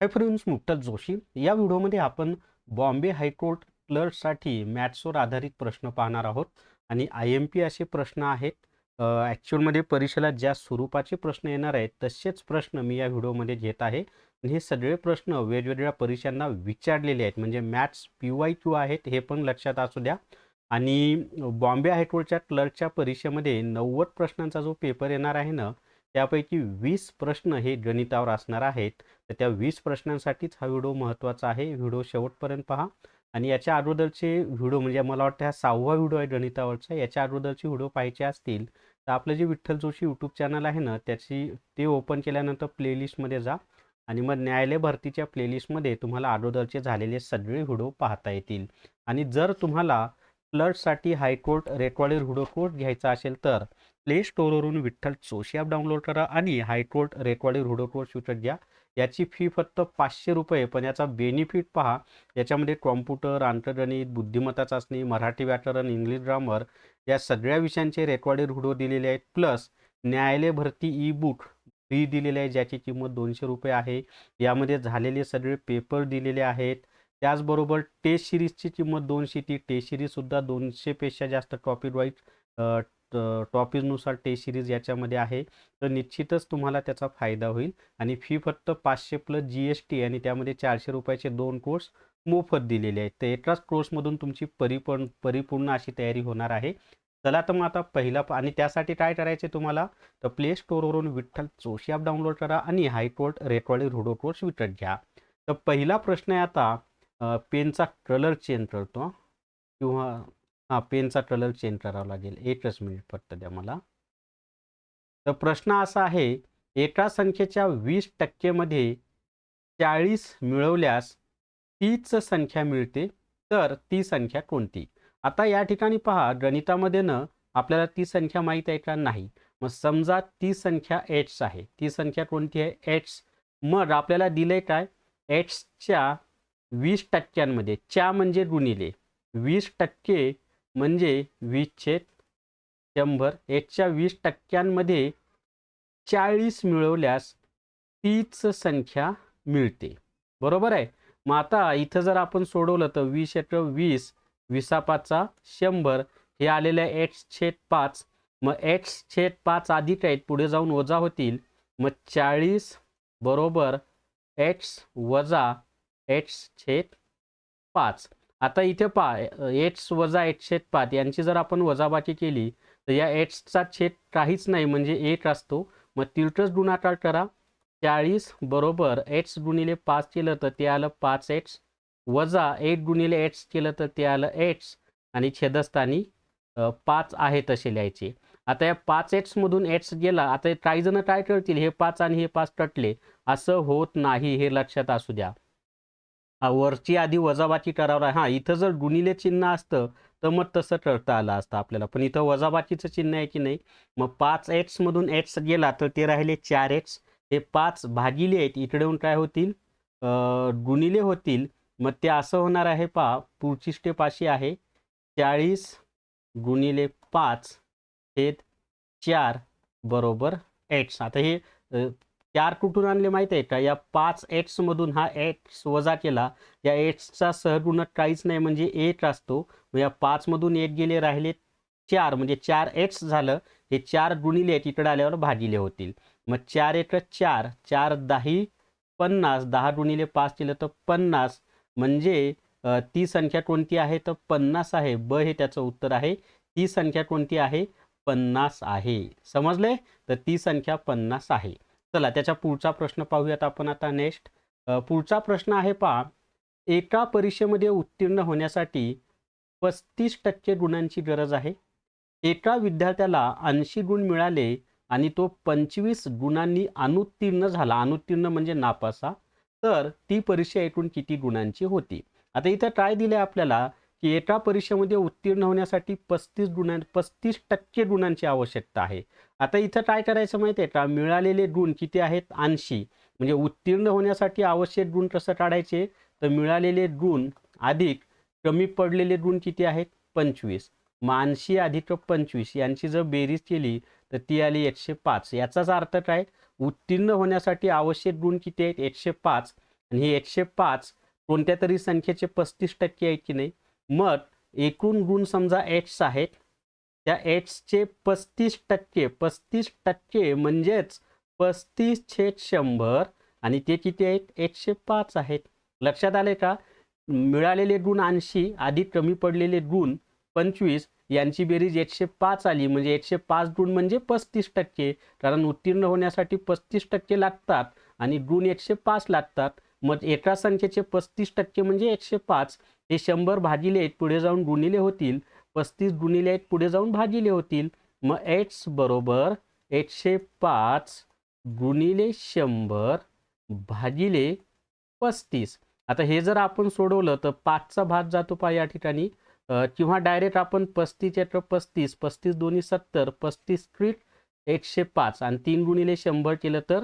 Hi friends, मुक्ताज Joshi. या व्हिडिओमध्ये आपण बॉम्बे हायकोर्ट क्लर्कसाठी मॅथ्सवर आधारित प्रश्न पाहणार आहोत आणि IMP असे प्रश्न आहेत. ॲक्च्युअलमध्ये परीक्षेला ज्या स्वरूपाचे प्रश्न येणार आहेत तसेच प्रश्न मी या व्हिडिओमध्ये घेत आहे आणि हे सगळे प्रश्न वेगवेगळ्या परीक्षांना विचारलेले आहेत. म्हणजे मॅथ्स PYQ आहेत हे पण लक्षात असू द्या. आणि बॉम्बे हायकोर्टच्या क्लर्कच्या परीक्षेमध्ये 90 प्रश्नांचा जो पेपर येणार आहे ना, त्यापैकी 20 प्रश्न हे गणितावर असणार आहेत. तर त्या 20 प्रश्नांसाठीच हा व्हिडिओ महत्त्वाचा आहे. व्हिडिओ शेवटपर्यंत पहा. आणि याच्या अगोदरचे व्हिडिओ म्हणजे मला वाटतं हा 6वा व्हिडिओ आहे गणितावरचा. याच्या अगोदरचे व्हिडिओ पाहायचे असतील तर आपलं जे विठ्ठल जोशी यूट्यूब चॅनल आहे ना, ते ओपन केल्यानंतर प्लेलिस्टमध्ये जा आणि मग न्यायालय भरतीच्या प्लेलिस्टमध्ये तुम्हाला अगोदरचे झालेले सगळे व्हिडिओ पाहता येतील. आणि जर तुम्हाला क्लर्कसाठी हायकोर्ट रेकॉर्डेड व्हिडिओ कोर्स घ्यायचा असेल तर प्ले स्टोअरवरून विठ्ठल जोशी ॲप डाउनलोड करा आणि हायकोर्ट रेकॉर्डेड व्हिडिओ कोर्स विकत घ्या. याची फी फक्त 500 रुपये, पण याचा बेनिफिट पहा. याच्यामध्ये कॉम्प्युटर, अंकगणित, बुद्धिमत्ता चाचणी, मराठी व्याकरण, इंग्लिश ग्रामर या सगळ्या विषयांचे रेकॉर्डेड व्हिडिओ दिलेले आहेत. प्लस न्यायालय भरती ई बुक फ्री दिलेले आहे, ज्याची किंमत 200 रुपये आहे. यामध्ये झालेले सगळे पेपर दिलेले आहेत. त्याचबरोबर टेस्ट सिरीजची किंमत 200. ती टेस्ट सिरीजसुद्धा 200पेक्षा जास्त टॉपिक वाईज टॉपिकनुसार टेस्ट सिरीज याच्यामध्ये आहे. तर निश्चितच तुम्हाला त्याचा फायदा होईल. आणि फी फक्त 500 प्लस GST आणि त्यामध्ये 400 रुपयाचे 2 कोर्स मोफत दिलेले आहेत. तर एकाच कोर्समधून तुमची परिपूर्ण अशी तयारी होणार आहे. चला तर मग आता पहिला आणि त्यासाठी काय करायचे तुम्हाला, तर प्ले स्टोअरवरून विठ्ठल जोशी ॲप डाउनलोड करा आणि हायकोर्ट रेकॉर्डेड व्हिडिओ कोर्स विकत घ्या. तर पहिला प्रश्न आहे आता, पेनचा कलर चेंज करतो किंवा पेनचा कलर चेंज करावा लागेल. एकच मिनिट फक्त द्या मला. तर प्रश्न असा आहे, एका संख्येच्या 20% मध्ये 40 मिळवल्यास तीच संख्या मिळते, तर ती संख्या कोणती? आता या ठिकाणी पहा, गणितामध्ये ना आपल्याला ती संख्या माहीत आहे का? नाही. मग समजा ती संख्या x आहे. ती संख्या कोणती आहे? x. मग आपल्याला दिलंय काय? xच्या 20% च्या म्हणजे गुणिले 20% म्हणजे 20/100. xच्या 20% 40 मिळवल्यास तीच संख्या मिळते. बरोबर आहे. मग आता इथं जर आपण सोडवलं तर 20/20, 20/5 हे आलेलं आहे x/5. मग x/5 अधिक आहेत, पुढे जाऊन वजा होतील. मग 40 बरोबर x वजा x/5. आता इथे पहा, x वजा x/5 यांची जर आपण वजाबाकी केली तर या xचा छेद काहीच नाही म्हणजे 1 असतो. मग तिरकस गुणाकार करा. 40 बरोबर x गुणिले 5 केलं तर ते आलं 5x वजा 1 गुणिले x केलं तर ते आलं x आणि छेदस्थानी 5 आहे तसे लिहायचे. आता या 5x मधून x गेला. आता काही जण काय करतील, हे 5 आणि हे 5 कटले. असं होत नाही, हे लक्षात असू द्या. वरची आधी वजाबाकी करावं. इथं जर गुणिले चिन्ह असतं तर मग तसं करता आलं असतं आपल्याला, पण इथं वजाबाकीचं चिन्ह आहे की नाही. मग 5x मधून x गेला तर ते राहिले 4x. हे 5 भागिले आहेत, इकडे येऊन काय होतील, गुणिले होतील. मग ते असं होणार आहे, पहा पुढची स्टेप अशी आहे, 40 गुणिले 5 छेद 4 बरोबर x. आता हे 4 कुठून आणले माहीत आहे का? या 5x मधून हा x वजा केला. या xचा सहगुणक काहीच नाही म्हणजे 1 असतो. मग या 5 मधून 1 गेले, राहिले 4 म्हणजे 4x झालं. हे 4 गुणिले तिकडे आल्यावर भागिले होतील. मग 4 1 4, 4 10 50, 10 गुणिले 5 केलं तर 50. म्हणजे ती संख्या कोणती आहे तर 50 आहे. ब हे त्याचं उत्तर आहे. ती संख्या कोणती आहे? 50 आहे. समजले? तर ती संख्या 50 आहे. चला त्याच्या पुढचा प्रश्न पाहूयात आपण आता नेक्स्ट. पुढचा प्रश्न आहे, पहा, एका परीक्षेमध्ये उत्तीर्ण होण्यासाठी 35% गुणांची गरज आहे. एका विद्यार्थ्याला 80 गुण मिळाले आणि तो 25 गुणांनी अनुत्तीर्ण झाला. अनुत्तीर्ण म्हणजे नापासा. तर ती परीक्षा एकूण किती गुणांची होती? आता इथं काय दिलंय आपल्याला, की एका परीक्षेमध्ये उत्तीर्ण होण्यासाठी 35% गुणांची आवश्यकता आहे. आता इथं काय करायचं माहिती आहे का? मिळालेले गुण किती आहेत? 80. म्हणजे उत्तीर्ण होण्यासाठी आवश्यक गुण कसं काढायचे, तर मिळालेले गुण अधिक कमी पडलेले गुण किती आहेत? 25. मग 80 अधिक 25 यांची जर बेरीज केली तर ती आली 105. याचाच अर्थ काय? उत्तीर्ण होण्यासाठी आवश्यक गुण किती आहेत? 105. आणि ही 105 कोणत्या तरी संख्येचे 35% आहे की नाही. मग एकूण गुण समजा एच आहेत, त्या एचचे 35% म्हणजेच 35/100 आणि ते किती आहेत, 105 आहेत. लक्षात आले का? मिळालेले गुण 80 अधिक कमी पडलेले गुण 25 यांची बेरीज 105 आली, म्हणजे 105 गुण म्हणजे 35%. कारण उत्तीर्ण होण्यासाठी 35% लागतात आणि गुण 105 लागतात. मग एका संख्येचे 35% म्हणजे 105. हे 100 भागिले 1 पुढे जाऊन गुणिले होतील, 35 गुणिले 1 पुढे जाऊन भागिले होतील. मग एच बरोबर 105 गुणिले 100 भागिले 35. आता हे जर आपण सोडवलं तर 5चा भाग जातो पहा या ठिकाणी, किंवा डायरेक्ट आपण 35 × 35, 35 दोन्ही 70, 35 क्रिट 105 आणि 3 गुणिले 100 केलं तर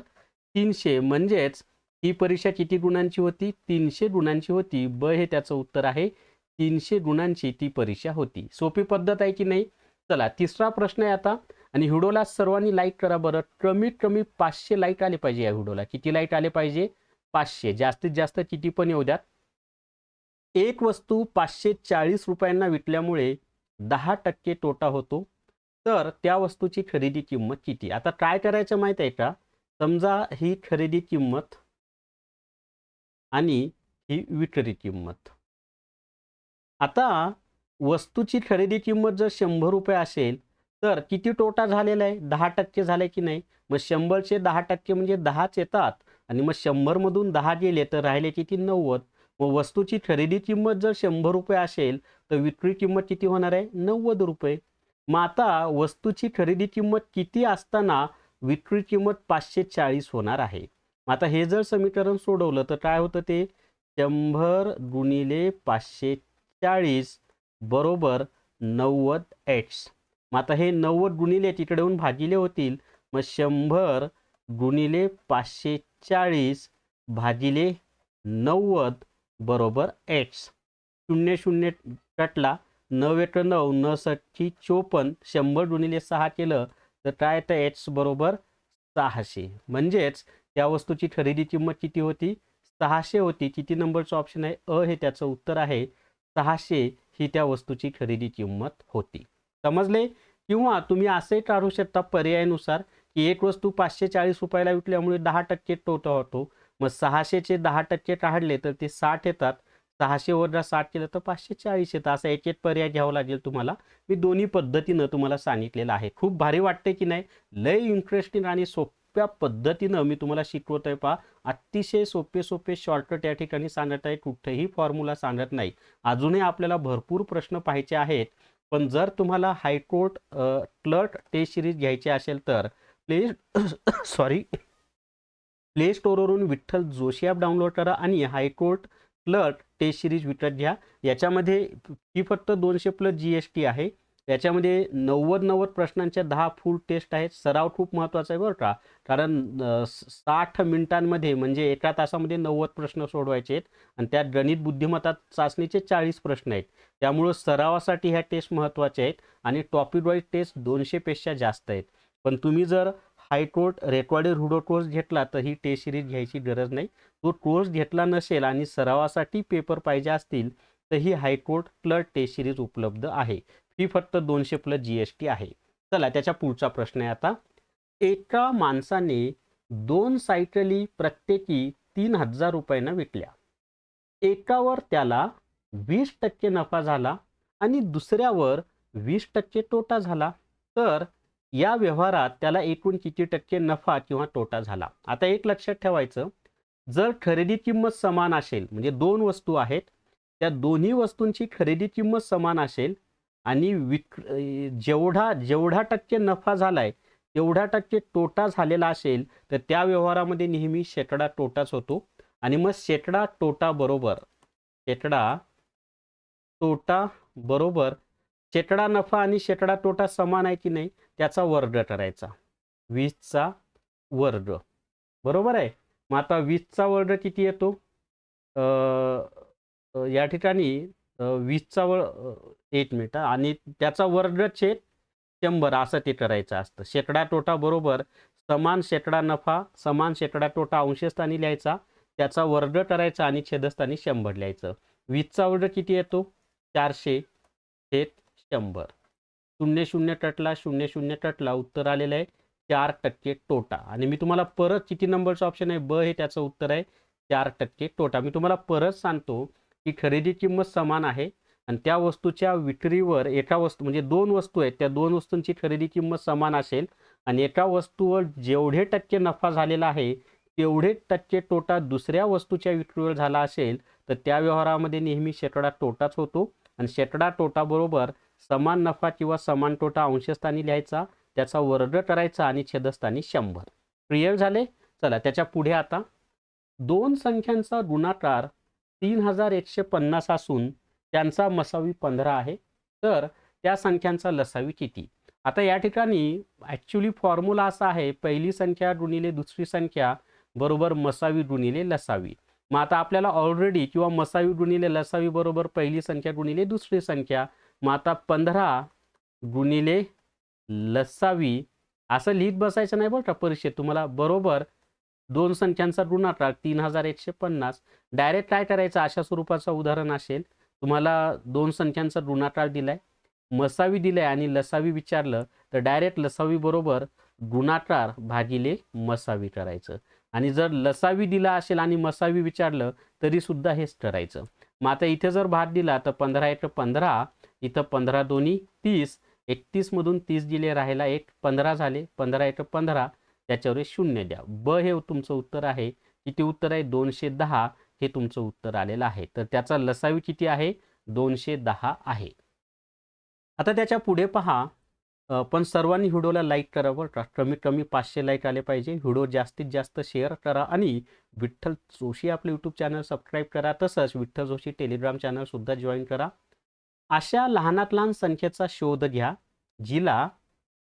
300. म्हणजेच ही परीक्षा किती गुणांची होती, 300 गुणांची होती. ब हे त्याचं उत्तर आहे, 300 गुणांची ती परीक्षा होती. सोपी पद्धत आहे की नाही. चला तिसरा प्रश्न आहे आता, आणि व्हिडिओला सर्वांनी लाईक करा बरं. कमीत कमी 500 लाईक आले पाहिजे या व्हिडिओला. किती लाईक आले पाहिजे, 500. जास्तीत जास्त किती पण येऊ द्यात. एक वस्तू 540 रुपयांना विकल्यामुळे 10% तोटा होतो, तर त्या वस्तूची खरेदी किंमत किती. आता काय करायचं माहित आहे का, समजा ही खरेदी किंमत आणि ही विक्री किंमत. आता वस्तूची खरेदी किंमत जर 100 रुपये असेल तर किती तोटा झालेला आहे, 10% झालाय की नाही. मग 100चे 10% म्हणजे 10च येतात, आणि मग 100 मधून 10 गेले तर राहिले किती, 90. मग वस्तूची खरेदी किंमत जर 100 रुपये असेल तर विक्री किंमत किती होणार आहे, 90 रुपये. मग आता वस्तूची खरेदी किंमत किती असताना विक्री किंमत 540 होणार आहे. मग आता हे जर समीकरण सोडवलं तर काय होतं, ते 100 गुणिले 540 बरोबर 90h. मग आता हे 90 गुणिले तिकडेहून भागिले होतील. मग 100 गुणिले 540 भागिले 90 बरोबर h. 0 0 कटला, 9 1 9, 9 7 54. 100 गुणिले 6 केलं तर काय येतं, h बरोबर 600. म्हणजेच त्या वस्तूची खरेदी किंमत किती होती, 600 होती. किती नंबरचं ऑप्शन आहे, अ हे त्याचं उत्तर आहे. 600 ही त्या वस्तूची खरेदी किंमत होती. समजले. किंवा तुम्ही असे काढू शकता पर्यायानुसार की एक वस्तू 540 रुपयाला विकल्यामुळे 10% तोटा होतो. मग 600चे 10% काढले तर ते 60 येतात. 600 वजा 60 केलं तर 540 येतं. असा एक एक पर्याय घ्यावा लागेल तुम्हाला. मी दोन्ही पद्धतीनं तुम्हाला सांगितलेलं आहे. खूप भारी वाटते की नाही. लय इंटरेस्टिंग आणि सोप्या पद्धतीनं मी तुम्हाला शिकवत आहे पहा. अतिशय सोपे शॉर्टकट या ठिकाणी सांगत आहे, कुठेही फॉर्म्युला सांगत नाही. अजूनही आपल्याला भरपूर प्रश्न पाहायचे आहेत. पण जर तुम्हाला हायकोर्ट क्लर्क टेस्ट सिरीज घ्यायची असेल तर प्ले स्टोअरवरून विठ्ठल जोशी ॲप डाउनलोड करा आणि हायकोर्ट क्लर्क टेस्ट सिरीज विकत घ्या. याच्यामध्ये ही फक्त 200+ GST आहे. याच्यामध्ये 90 प्रश्नांच्या 10 फुल टेस्ट आहेत. सराव खूप महत्त्वाचा आहे बरं का, कारण 60 मिनिटांमध्ये म्हणजे एका तासामध्ये 90 प्रश्न सोडवायचे आहेत, आणि त्यात गणित बुद्धिमत्ता चाचणीचे 40 प्रश्न आहेत. त्यामुळं सरावासाठी ह्या टेस्ट महत्त्वाच्या आहेत, आणि टॉपिक वाईज टेस्ट 200पेक्षा जास्त आहेत. पण तुम्ही जर हायकोर्ट रेकॉर्डेड व्हिडिओ कोर्स घेतला तर ही टेस्ट सिरीज घ्यायची गरज नाही. तो कोर्स घेतला नसेल आणि सरावासाठी पेपर पाहिजे असतील तर ही हायकोर्ट क्लर्क टेस्ट सिरीज उपलब्ध आहे. फी फक्त 200+ GST आहे. चला त्याच्या पुढचा प्रश्न आहे आता. एका माणसाने 2 सायकली प्रत्येकी 3000 रुपयांना विकल्या. एकावर त्याला 20% नफा झाला आणि दुसऱ्यावर 20% तोटा झाला. तर या व्यवहारात त्याला एकूण किती टक्के नफा किंवा तोटा झाला. आता एक लक्षात ठेवायचं, जर खरेदी किंमत समान असेल, म्हणजे 2 वस्तू आहेत, त्या दोन्ही वस्तूंची खरेदी किंमत समान असेल आणि जेवढा टक्के नफा झालाय तेवढा टक्के तोटा झालेला असेल तर त्या व्यवहारामध्ये नेहमी शेकडा तोटाच होतो. आणि मग शेकडा तोटा बरोबर शेकडा नफा आणि शेकडा तोटा समान आहे की नाही त्याचा वर्ग करायचा. 20चा वर्ग बरोबर आहे. मग आता 20चा वर्ग किती येतो, या ठिकाणी 20चा एक मिनिट, आणि त्याचा वर्ग छेद 100 असं ते करायचं असतं. शेकडा तोटा बरोबर समान शेकडा नफा समान शेकडा तोटा अंशस्थानी लिहायचा. त्याचा वर्ग करायचा आणि छेदस्थानी 100 लिहायचं. 20चा वर्ग किती येतो? 400 छेद 100. 0 टटला 0 टटला उत्तर आलेलं आहे 4% तोटा. आणि मी तुम्हाला परत किती नंबरचं ऑप्शन आहे ब हे त्याचं उत्तर आहे 4% तोटा. मी तुम्हाला परत सांगतो की खरेदी किंमत समान आहे आणि त्या वस्तूच्या विक्रीवर एका वस्तू म्हणजे 2 वस्तू आहेत, त्या 2 वस्तूंची खरेदी किंमत समान असेल आणि एका वस्तूवर जेवढे टक्के नफा झालेला आहे तेवढे टक्के तोटा दुसऱ्या वस्तूच्या विक्रीवर झाला असेल तर त्या व्यवहारामध्ये नेहमी शेकडा तोटाच होतो आणि शेकडा तोटा बरोबर समान नफा किंवा समान तोटा अंशस्थानी लिहायचा, त्याचा वर्ग करायचा आणि छेदस्थानी 100. क्लिअर झाले? चला त्याच्या पुढे आता 2 संख्यांचा गुणाकार 3150 असून त्यांचा मसावी 15 आहे, तर त्या संख्यांचा लसावी किती? आता या ठिकाणी ॲक्च्युली फॉर्म्युला असा आहे, पहिली संख्या गुणिले दुसरी संख्या बरोबर मसावी गुणिले लसावी. मग आता आपल्याला ऑलरेडी किंवा मसावी गुणिले लसावी बरोबर पहिली संख्या गुणिले दुसरी संख्या. मग आता 15 गुणिले लसावी असं लिहित बसायचं नाही बरं का परीक्षेत तुम्हाला. बरोबर 2 संख्यांचा गुणाकार 3150. डायरेक्ट काय करायचं, अशा स्वरूपाचं उदाहरण असेल, तुम्हाला 2 संख्यांचा गुणाकार दिलाय, मसावी दिलाय आणि लसावी विचारलं तर डायरेक्ट लसावी बरोबर गुणाकार भागिले मसावी करायचं. आणि जर लसावी दिला असेल आणि मसावी विचारलं तरी सुद्धा हेच करायचं. मग आता इथे जर भाग दिला तर 15 × 15, इथं 15 दोन्ही 30, 31 मधून 30 दिले राहिला 1, 15 झाले. 15 × 15 त्याच्यावर 0 द्या. ब हे तुमचं उत्तर आहे. किती उत्तर आहे? 210 हे तुमचं उत्तर आलेलं आहे. तर त्याचा लसावी किती आहे? 210 आहे. आता त्याच्या पुढे पहा, पण सर्वांनी व्हिडिओला लाईक करा बरं का. कमीत कमी 500 लाईक आले पाहिजे. व्हिडिओ जास्तीत जास्त शेअर करा आणि विठ्ठल जोशी आपलं यूट्यूब चॅनल सबस्क्राईब करा. तसंच विठ्ठल जोशी टेलिग्राम चॅनल सुद्धा जॉईन करा. अशा लहानात लहान संख्येचा शोध घ्या जिला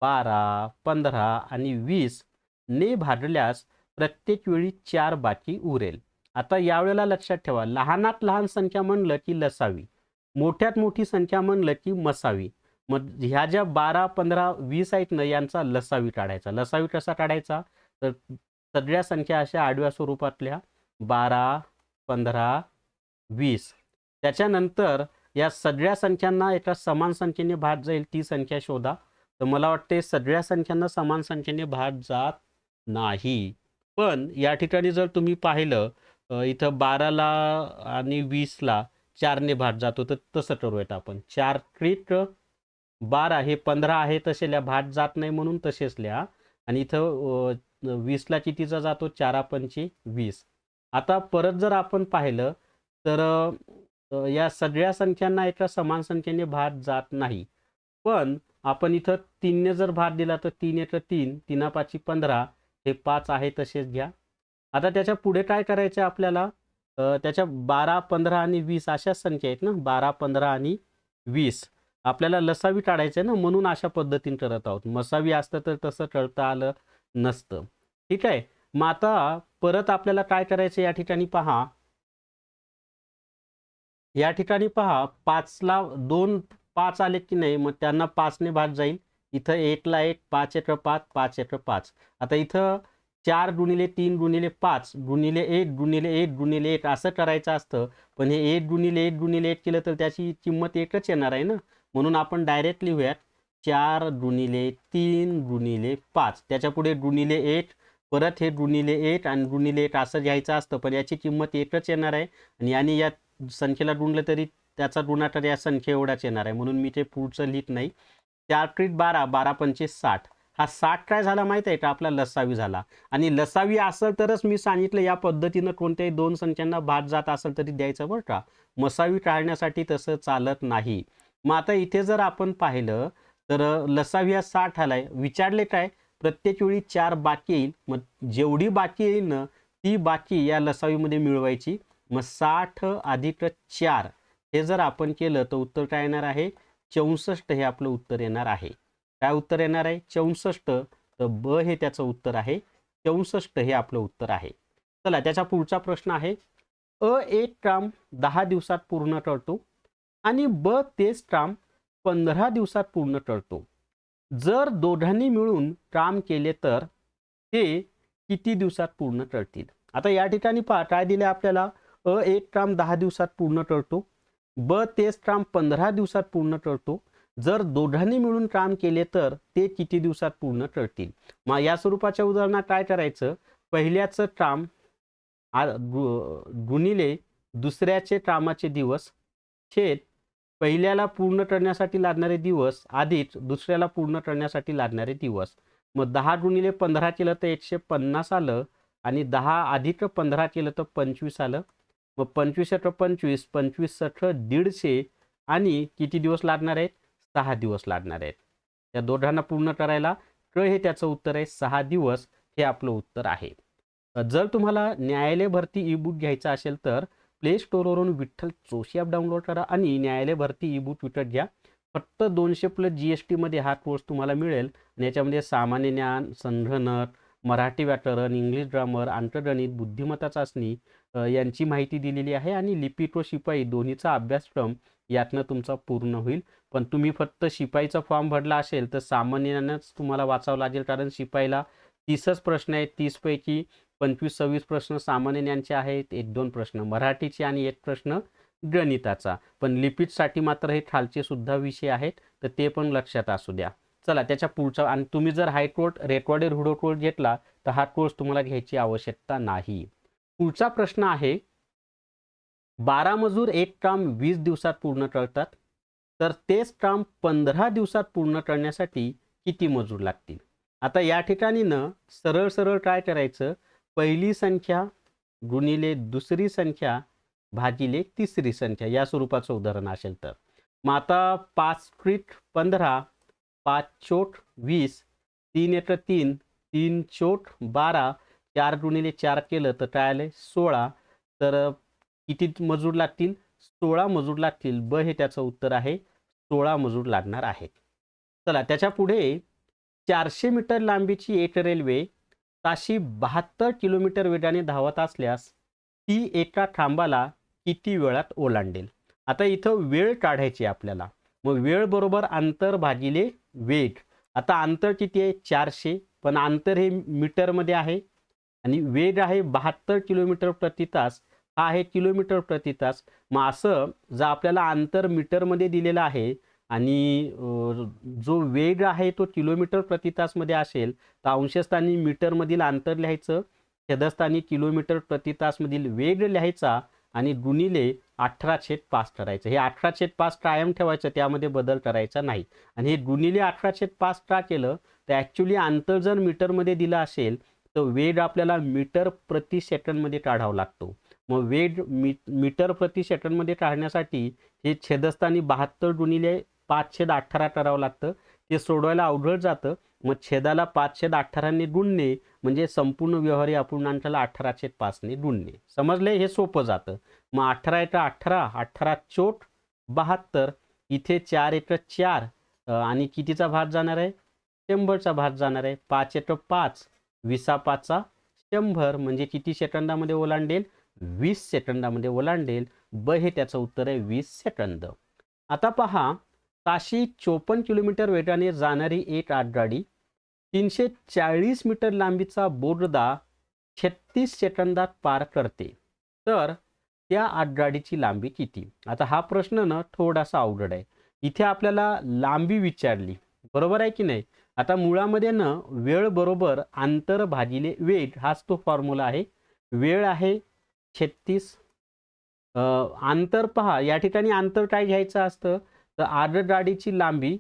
12, 15 आणि 20 ने भागल्यास प्रत्येक वेळी 4 बाकी उरेल. आता यावेळेला लक्षात ठेवा, लहानात लहान संख्या म्हणलं की लसावी, मोठ्यात मोठी संख्या म्हणलं की मसावी. मग ह्या ज्या 12, 15, 20 आहेत ना, यांचा लसावी काढायचा. लसावी कसा काढायचा? तर सगळ्या संख्या अशा आडव्या स्वरूपातल्या 12, 15, 20. त्याच्यानंतर या सगळ्या संख्यांना एका समान संख्येने भाग जाईल ती संख्या शोधा. तर मला वाटते सगळ्या संख्यांना समान संख्येने भाग जात नाही. पण या ठिकाणी जर तुम्ही पाहिलं इथं 12ला आणि 20ला 4ने भाग जातो, तर तसं करूयात आपण. 4 × 12 हे 15 आहे तसे लिहा, भाग जात नाही म्हणून तसेच लिहा. आणि इथं 20ला कितीचा जातो? 4 × 5 = 20. आता परत जर आपण पाहिलं तर या सगळ्या संख्यांना एका समान संख्येने भाग जात नाही. पण आपण इथं 3ने जर भाग दिला तर 3 × 3, 3 × 5 = 15, हे 5 आहे तसेच घ्या. आता त्याच्या पुढे काय करायचं आपल्याला? त्याच्या 12, 15 आणि 20 अशाच संख्या आहेत ना, 12, 15 आणि 20. आपल्याला लसावी काढायचं आहे ना, म्हणून अशा पद्धतीने करत आहोत. मसावी असतं तर तसं करता आलं नसतं. ठीक आहे. मग आता परत आपल्याला काय करायचं या ठिकाणी पहा. या ठिकाणी पहा 5ला 2 5 आले की नाही, मग त्यांना 5ने भाग जाईल. इथं 1ला 1, 5 × 5, 5 × 5. आता इथं 4 × 3 × 5 × 1 × 1 × 1 असं करायचं असतं. पण हे 1 × 1 × 1 केलं तर त्याची किंमत 1च येणार आहे ना. म्हणून आपण डायरेक्ट लिहूयात 4 × 3 × 5. त्याच्यापुढे ×1, परत हे ×1 आणि ×1 असं घ्यायचं असतं. पण याची किंमत 1च येणार आहे आणि याने या संख्येला गुणलं तरी त्याचा गुणाकार या संख्ये एवढाच येणार आहे. म्हणून मी ते पुढचं लिहित नाही. 4 × 12, 12 × 5 = 60. हा 60 काय झाला माहिती आहे का? आपला लसावी झाला. आणि लसावी असेल तरच मी सांगितलं या पद्धतीनं कोणत्याही 2 संख्यांना भाग जात असेल तरी द्यायचं बरं का. मसावी टाळण्यासाठी तसं चालत नाही. मग आता इथे जर आपण पाहिलं तर लसावी हा 60 आलाय. विचारले काय? प्रत्येक वेळी 4 बाकी येईल. मग जेवढी बाकी येईल ना ती बाकी या लसावीमध्ये मिळवायची. मग 60 + 4 हे जर आपण केलं तर उत्तर काय येणार आहे? 64 हे आपलं उत्तर येणार आहे. काय उत्तर येणार आहे? 64. तर ब हे त्याचं उत्तर आहे. 64 हे आपलं उत्तर आहे. चला त्याचा पुढचा प्रश्न आहे. एक काम 10 दिवसात पूर्ण करतो आणि ब तेच काम 15 दिवसात पूर्ण करतो. जर दोघांनी मिळून काम केले तर ते किती दिवसात पूर्ण करतील? आता या ठिकाणी पहा काय दिले आपल्याला, एक ट्राम 10 दिवसात पूर्ण टळतो, तेच ट्राम 15 दिवसात पूर्ण टळतो. जर दोघांनी मिळून काम केले तर ते किती दिवसात पूर्ण टळतील. मग या स्वरूपाच्या उदाहरणात काय करायचं, पहिल्याचं ट्राम गुणिले दुसऱ्याचे ट्रामाचे दिवस छेद पहिल्याला पूर्ण करण्यासाठी लागणारे दिवस अधिक दुसऱ्याला पूर्ण करण्यासाठी लागणारे दिवस. मग 10 गुणिले 15 केलं तर 150 आलं आणि 10 अधिक 15 केलं तर 25 आलं. मग 25 × 25 25 × 150 आणि किती दिवस लागणार आहेत, 6 दिवस लागणार आहेत. त्या दोघांना पूर्ण करायला हे त्याचं उत्तर आहे 6 दिवस, हे आपलं उत्तर आहे. जर तुम्हाला न्यायालय भरती ई बुक घ्यायचा असेल तर प्ले स्टोअरवरून विठ्ठल जोशी ॲप डाउनलोड करा आणि न्यायालय भरती ई बुक विकत घ्या. फक्त 200+ GST मध्ये हा कोर्स तुम्हाला मिळेल आणि याच्यामध्ये सामान्य ज्ञान, संगणक, मराठी व्याकरण, इंग्लिश ग्रामर, अंकगणित, बुद्धिमत्ता चाचणी यांची माहिती दिलेली आहे आणि लिपिक व शिपाई दोन्हीचा अभ्यासक्रम यातनं तुमचा पूर्ण होईल. पण तुम्ही फक्त शिपाईचा फॉर्म भरला असेल तर सामान्य ज्ञानच तुम्हाला वाचावं लागेल, कारण शिपाईला 30च प्रश्न आहेत. 30 पैकी 25-26 प्रश्न सामान्य ज्ञानचे आहेत, 1-2 प्रश्न मराठीचे आणि 1 प्रश्न गणिताचा. पण लिपिकसाठी मात्र हे खालचे सुद्धा विषय आहेत, तर ते पण लक्षात असू द्या. चला त्याच्या पुढचा, आणि तुम्ही जर हायकोर्ट रेकॉर्डेड व्हिडिओ कोर्स घेतला तर हा कोर्स तुम्हाला घ्यायची आवश्यकता नाही. पुढचा प्रश्न आहे, 12 मजूर एक काम 20 दिवसात पूर्ण करतात, तर तेच काम 15 दिवसात पूर्ण करण्यासाठी किती मजूर लागतील. आता या ठिकाणी सरळ सरळ काय करायचं, पहिली संख्या गुणिले दुसरी संख्या भागिले तिसरी संख्या या स्वरूपाचं उदाहरण असेल तर. मग आता 5 त्रिक 15, 5 चोट 20, 3 एक 3, 3 चोट 12, 4 गुणिले 4 केलं तर काय आलं 16. तर किती मजूर लागतील, 16 मजूर लागतील. ब हे त्याचं उत्तर आहे, 16 मजूर लागणार आहेत. चला त्याच्या पुढे, 400 मीटर लांबीची एक रेल्वे ताशी 72 किलोमीटर वेगाने धावत असल्यास ती एका खांबाला किती वेळात ओलांडेल. आता इथं वेळ काढायची आपल्याला. मग वेळ बरोबर अंतर भागिले वेग. आता अंतर किती आहे 400, पण अंतर हे मीटरमध्ये आहे आणि वेग आहे 72 किलोमीटर प्रति तास, हा आहे किलोमीटर प्रति तास. मग असं जर आपल्याला अंतर मीटरमध्ये दिलेलं आहे आणि जो वेग आहे तो किलोमीटर प्रति तासमध्ये असेल तर अंशस्थानी मीटरमधील अंतर लिहायचं, छेदस्थानी किलोमीटर प्रति तासमधील वेग लिहायचा आणि गुणिले 18/5 करायचं. हे 18/5 कायम ठेवायचं, त्यामध्ये बदल करायचा नाही. आणि हे गुणिले 18/5 का केलं तर ॲक्च्युली अंतर जर मीटरमध्ये दिलं असेल तर वेग आपल्याला मीटर प्रति सेकंडमध्ये काढावा लागतो. मग वेग मीटर प्रति सेकंडमध्ये काढण्यासाठी हे छेदस्थानी 72 गुणिले 5/18 करावं लागतं. ते सोडवायला अवघड जातं. मग छेदाला 5/18 गुणणे म्हणजे संपूर्ण व्यवहारी अपूर्णांकाला 18/5 गुणणे. समजले, हे सोपं जातं. मग 18 × 18, 18 चोट 72, इथे 4 × 4 आणि कितीचा भाग जाणार आहे, 100चा भाग जाणार आहे. 5 × 5, 20/5 100, म्हणजे किती सेकंदामध्ये ओलांडेल, 20 सेकंदामध्ये ओलांडेल. ब हे त्याचं उत्तर आहे 20 सेकंद. आता पहा, ताशी 54 किलोमीटर वेगाने जाणारी एक आगगाडी 340 मीटर लांबीचा बोगदा 36 सेकंदात पार करते, तर त्या आगगाडीची लांबी किती. आता हा प्रश्न थोडासा अवघड आहे. इथे आपल्याला लांबी विचारली, बरोबर आहे की नाही. आता मुळामध्ये वेळ बरोबर अंतर भागिले वेग हाच तो फॉर्म्युला आहे. वेळ आहे 36, अंतर पहा या ठिकाणी अंतर काय घ्यायचं असतं तर आगगाडीची लांबी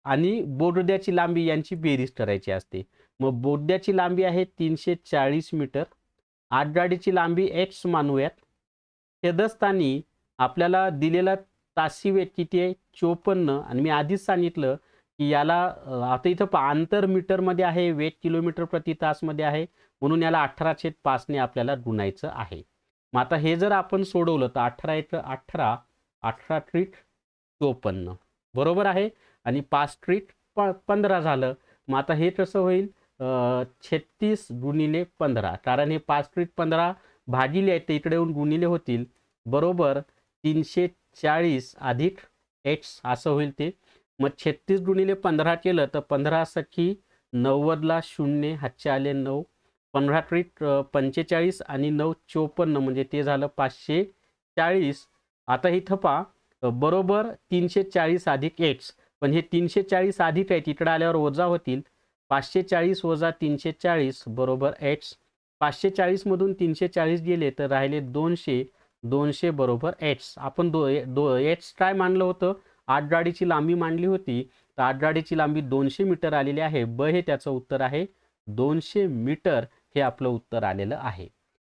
आणि बोगद्याची लांबी यांची बेरीज करायची असते. मग बोगद्याची लांबी आहे 340 मीटर, आगगाडीची लांबी x मानूयात. छेदस्थानी आपल्याला दिलेला तासी वेग किती आहे 54, आणि मी आधीच सांगितलं की याला आता इथं अंतर मीटरमध्ये आहे, वेग किलोमीटर प्रति तासमध्ये आहे, म्हणून याला 18/5 ने आपल्याला गुणायचं आहे. मग आता हे जर आपण सोडवलं तर 18 × 18, 18 त्रिक 54, बरोबर आहे, आणि 5 त्रिक 15 झालं. मग आता हे कसं होईल, 36 गुणिले 15, कारण हे 5 त्रिक 15 भागिले आहेत ते इकडे येऊन गुणिले होतील, बरोबर 340 अधिक x असं होईल ते. मग 36 गुणिले 15 केलं तर 15 सखी 90ला 0, हातचे आले 9, 15 त्रिक 45 आणि 9 54 म्हणजे ते झालं 540. आता इथं पहा बरोबर 340 अधिक एक्स, पण हे 340 अधिक आहेत इकडे आल्यावर वजा होतील. 540 वजा 340 बरोबर एक्स. 540 मधून 340 गेले तर राहिले 200. 200 बरोबर एक्स. आपण एक्स काय मानलं होतं, आगगाडीची लांबी मांडली होती, तर आगगाडीची लांबी 200 मीटर आलेली आहे. ब हे त्याचं उत्तर आहे. 200 मीटर हे आपलं उत्तर आलेलं आहे.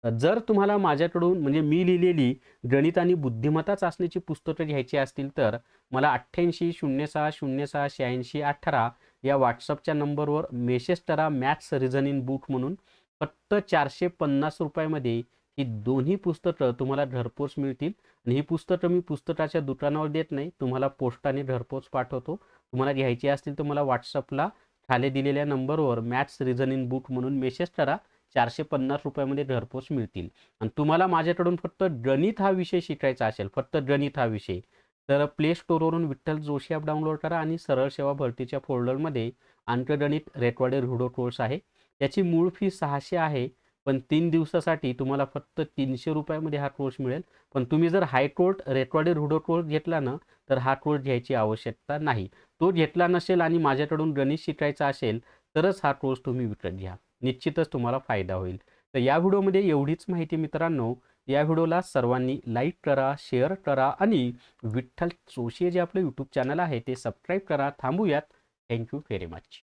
जर तुम्हाला माझ्याकडून म्हणजे मी लिहिलेली गणित आणि बुद्धिमत्ता चाचणीची पुस्तकं घ्यायची असतील तर मला 8806068618 या व्हॉट्सअपच्या नंबरवर मेसेज करा. मॅथ्स रिझनिंग बुक म्हणून फक्त 450 रुपयामध्ये ही दोन्ही पुस्तकं तुम्हाला घरपोच मिळतील. आणि ही पुस्तकं मी पुस्तकाच्या दुकानावर देत नाही, तुम्हाला पोस्टाने घरपोच पाठवतो. तुम्हाला घ्यायची असतील तर मला व्हॉट्सअपला खाली दिलेल्या नंबरवर मॅथ्स रिझनिंग बुक म्हणून मेसेज करा. 450 रुपयामध्ये घरपोच मिळतील. आणि तुम्हाला माझ्याकडून फक्त गणित हा विषय शिकायचा असेल, फक्त गणित हा विषय, तर प्ले स्टोरवरून विठ्ठल जोशी ॲप डाउनलोड करा आणि सरळ सेवा भरतीच्या फोल्डरमध्ये अंकगणित रेकॉर्डेड व्हिडिओ कोर्स आहे. त्याची मूळ फी 600 आहे, पण 3 दिवसासाठी तुम्हाला फक्त 300 रुपयामध्ये हा कोर्स मिळेल. पण तुम्ही जर हायकोर्ट रेकॉर्डेड व्हिडिओ कोर्स घेतला ना, तर हा कोर्स घ्यायची आवश्यकता नाही. तो घेतला नसेल आणि माझ्याकडून गणित शिकायचा असेल तरच हा कोर्स तुम्ही विकत घ्या. निश्चितच तुम्हाला फायदा होईल. तर या व्हिडिओमध्ये एवढीच माहिती मित्रांनो. या व्हिडिओला सर्वांनी लाईक करा, शेअर करा आणि विठ्ठल जोशी जे आपलं यूट्यूब चॅनल आहे ते सबस्क्राईब करा. थांबूयात. Thank you very much.